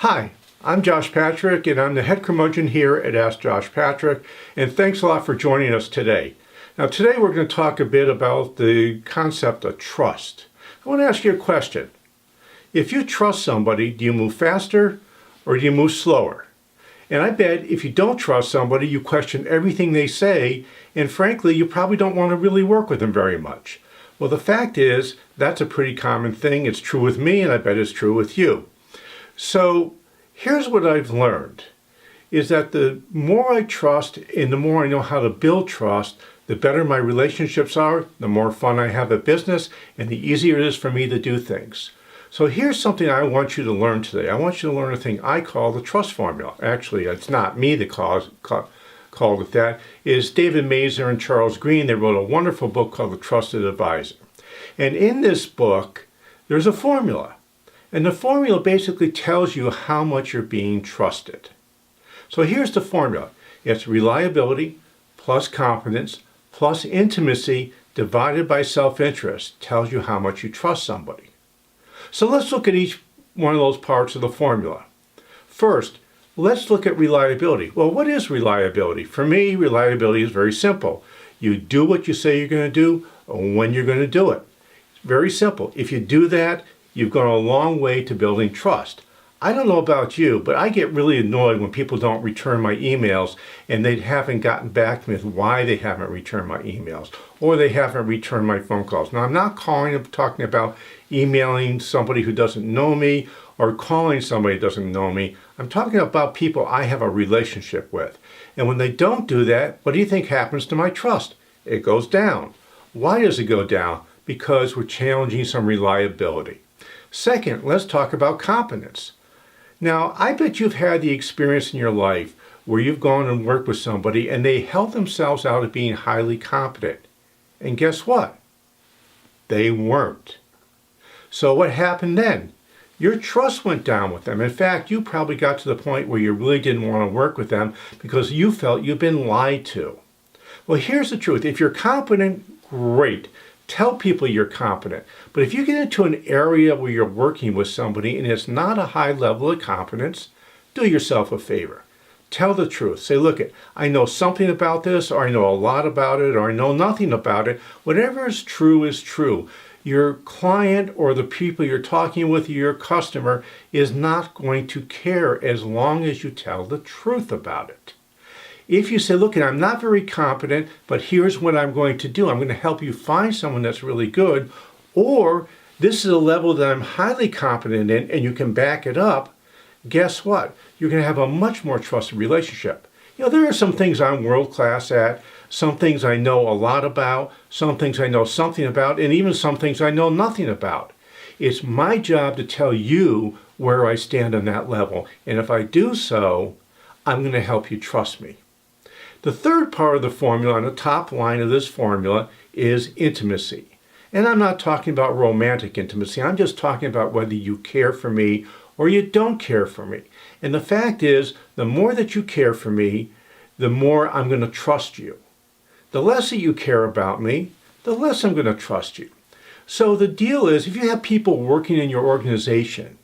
Hi, I'm Josh Patrick, and I'm the head curmudgeon here at Ask Josh Patrick, and thanks a lot for joining us today. Now, today we're going to talk a bit about the concept of trust. I want to ask you a question. If you trust somebody, do you move faster or do you move slower? And I bet if you don't trust somebody, you question everything they say, and frankly, you probably don't want to really work with them very much. Well, the fact is, that's a pretty common thing. It's true with me, and I bet it's true with you. So here's what I've learned, is that the more I trust and the more I know how to build trust, the better my relationships are, the more fun I have at business, and the easier it is for me to do things. So here's something I want you to learn today. I want you to learn a thing I call the trust formula. Actually, it's not me that called it that. It's David Mazer and Charles Green. They wrote a wonderful book called The Trusted Advisor. And in this book, there's a formula. And the formula basically tells you how much you're being trusted. So here's the formula. It's reliability plus competence plus intimacy divided by self-interest tells you how much you trust somebody. So let's look at each one of those parts of the formula. First, let's look at reliability. Well, what is reliability? For me, reliability is very simple. You do what you say you're going to do when you're going to do it. It's very simple. If you do that, you've gone a long way to building trust. I don't know about you, but I get really annoyed when people don't return my emails and they haven't gotten back to me with why they haven't returned my emails or they haven't returned my phone calls. Now, I'm not talking about emailing somebody who doesn't know me or calling somebody who doesn't know me. I'm talking about people I have a relationship with. And when they don't do that, what do you think happens to my trust? It goes down. Why does it go down? Because we're challenging some reliability. Second, let's talk about competence. Now, I bet you've had the experience in your life where you've gone and worked with somebody and they held themselves out as being highly competent. And guess what? They weren't. So what happened then? Your trust went down with them. In fact, you probably got to the point where you really didn't want to work with them because you felt you've been lied to. Well, here's the truth. If you're competent, great. Tell people you're competent. But if you get into an area where you're working with somebody and it's not a high level of competence, do yourself a favor. Tell the truth. Say, look, I know something about this, or I know a lot about it, or I know nothing about it. Whatever is true is true. Your client or the people you're talking with, your customer, is not going to care as long as you tell the truth about it. If you say, look, I'm not very competent, but here's what I'm going to do. I'm going to help you find someone that's really good, or this is a level that I'm highly competent in and you can back it up, guess what? You're going to have a much more trusted relationship. You know, there are some things I'm world class at, some things I know a lot about, some things I know something about, and even some things I know nothing about. It's my job to tell you where I stand on that level. And if I do so, I'm going to help you trust me. The third part of the formula, on the top line of this formula, is intimacy. And I'm not talking about romantic intimacy. I'm just talking about whether you care for me or you don't care for me. And the fact is, the more that you care for me, the more I'm going to trust you. The less that you care about me, the less I'm going to trust you. So the deal is, if you have people working in your organization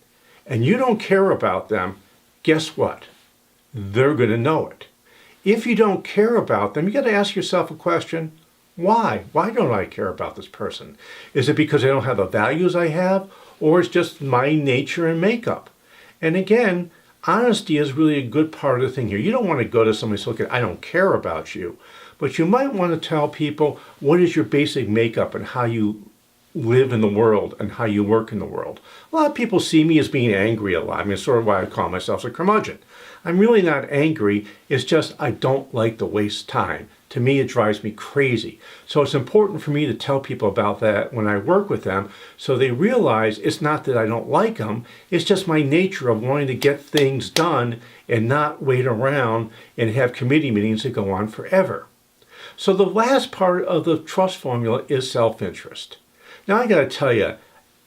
and you don't care about them, guess what? They're going to know it. If you don't care about them, you got to ask yourself a question. Why? Why don't I care about this person? Is it because I don't have the values I have? Or it's just my nature and makeup? And again, honesty is really a good part of the thing here. You don't want to go to somebody and say, look, I don't care about you. But you might want to tell people what is your basic makeup and how you live in the world and how you work in the world. A lot of people see me as being angry a lot. I mean, it's sort of why I call myself a curmudgeon. I'm really not angry. It's just I don't like to waste time. To me, it drives me crazy. So it's important for me to tell people about that when I work with them so they realize it's not that I don't like them. It's just my nature of wanting to get things done and not wait around and have committee meetings that go on forever. So the last part of the trust formula is self-interest. Now, I got to tell you,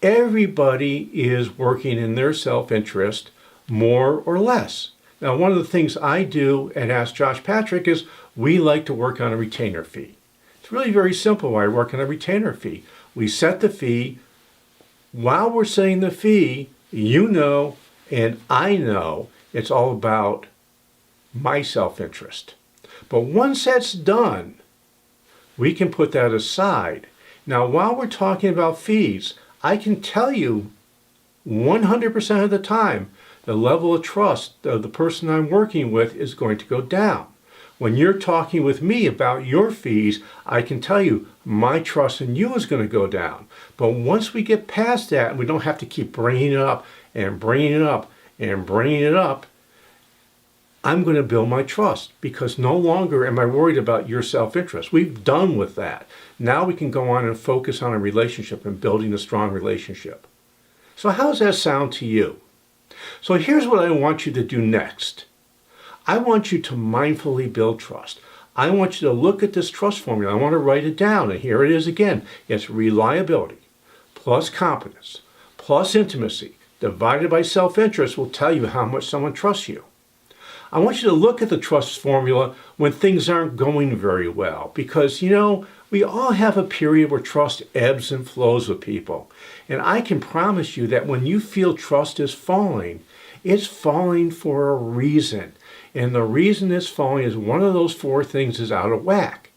everybody is working in their self-interest more or less. Now, one of the things I do at Ask Josh Patrick is we like to work on a retainer fee. It's really very simple why I work on a retainer fee. We set the fee. While we're setting the fee, you know And I know it's all about my self-interest. But once that's done, we can put that aside. Now, while we're talking about fees, I can tell you 100% of the time, the level of trust of the person I'm working with is going to go down. When you're talking with me about your fees, I can tell you my trust in you is going to go down. But once we get past that, and we don't have to keep bringing it up and bringing it up and bringing it up, I'm going to build my trust, because no longer am I worried about your self-interest. We've done with that. Now we can go on and focus on a relationship and building a strong relationship. So how does that sound to you? So here's what I want you to do next. I want you to mindfully build trust. I want you to look at this trust formula. I want to write it down. And here it is again. It's reliability plus competence plus intimacy divided by self-interest will tell you how much someone trusts you. I want you to look at the trust formula when things aren't going very well, because, we all have a period where trust ebbs and flows with people. And I can promise you that when you feel trust is falling, it's falling for a reason. And the reason it's falling is one of those four things is out of whack.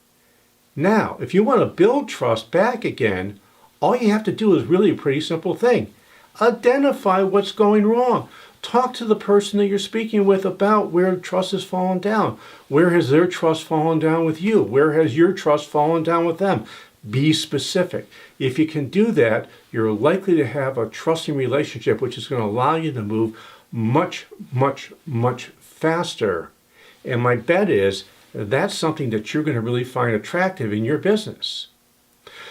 Now, if you want to build trust back again, all you have to do is really a pretty simple thing. Identify what's going wrong. Talk to the person that you're speaking with about where trust has fallen down. Where has their trust fallen down with you? Where has your trust fallen down with them? Be specific. If you can do that, you're likely to have a trusting relationship, which is going to allow you to move much, much, much faster. And my bet is that's something that you're going to really find attractive in your business.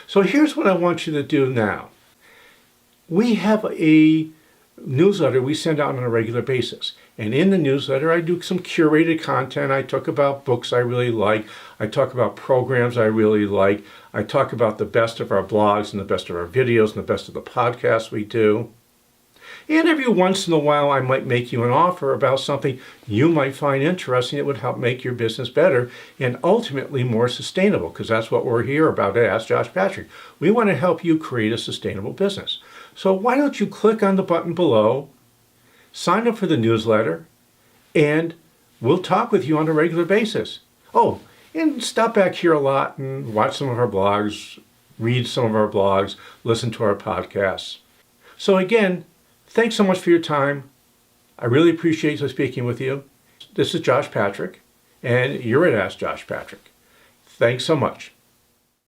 So here's what I want you to do now. We have a newsletter we send out on a regular basis. And in the newsletter, I do some curated content. I talk about books I really like. I talk about programs I really like. I talk about the best of our blogs and the best of our videos and the best of the podcasts we do. And every once in a while, I might make you an offer about something you might find interesting that would help make your business better and ultimately more sustainable, because that's what we're here about at Ask Josh Patrick. We want to help you create a sustainable business. So why don't you click on the button below, sign up for the newsletter, and we'll talk with you on a regular basis. Oh, and stop back here a lot and watch some of our blogs, read some of our blogs, listen to our podcasts. So again, thanks so much for your time. I really appreciate speaking with you. This is Josh Patrick, and you're at Ask Josh Patrick. Thanks so much.